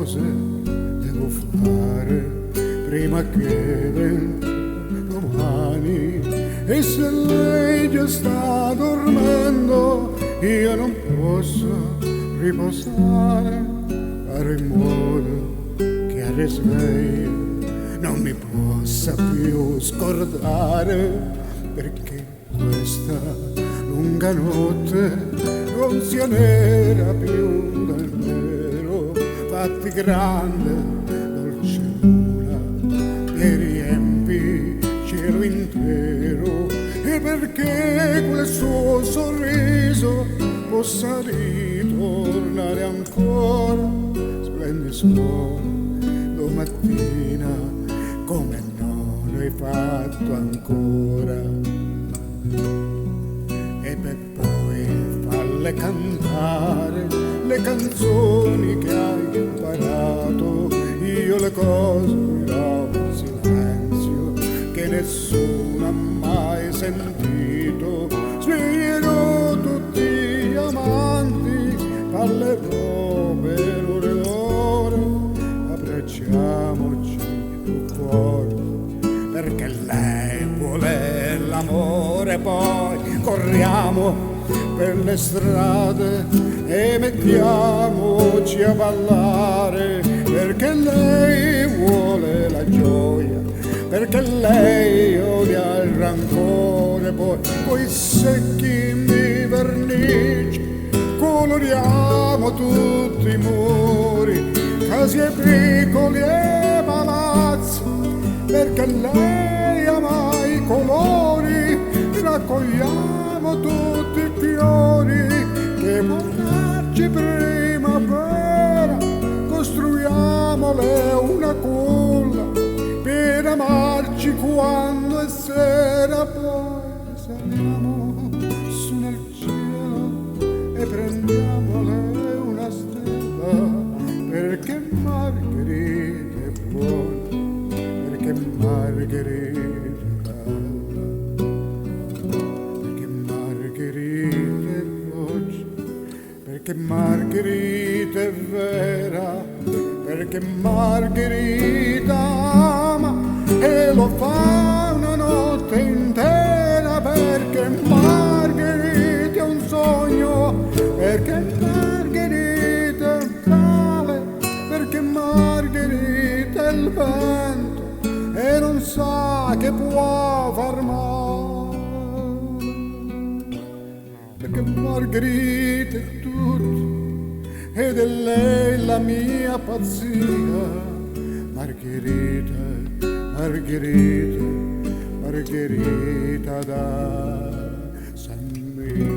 cose devo fare prima che venga domani. E se lei già sta dormendo, io non posso riposare, fare in modo che al risveglio non mi possa più scordare, perché questa lunga notte non sia nera più del vero. Fatti grande, dolce luna, e riempi cielo intero, e perché quel suo sorriso possa ritornare ancora. Splendi scuola domattina come non l'hai fatto ancora, e per poi falle cantare le canzoni che hai imparato. Io le cose dirò in silenzio che nessuno ha mai sentito. Sveglierò tutti gli amanti, parlerò per ore e ore, abbracciamoci il cuore, perché lei vuole l'amore. Poi corriamo per le strade e mettiamoci a ballare, perché lei vuole la gioia, perché lei odia il rancore. Poi coi secchi di vernici coloriamo tutti i muri, case e vicoli e palazzi, perché lei ama i colori. Raccogliamo tutti i fiori che vorracci primavera, costruiamole una culla per amarci quando è sera. Poi saliamo su nel cielo e prendiamole una stella, perché Margherita è buona, perché Margherita è bella, perché Margherita è dolce, perché Margherita è vera, perché Margherita ama e lo fa una notte intera, perché Margherita è un sogno, perché Margherita è tale, perché Margherita è il vento e non sa che può far male, perché Margherita è tutto ed è lei la mia pazzia. Margherita, Margherita, Margherita da San Mia.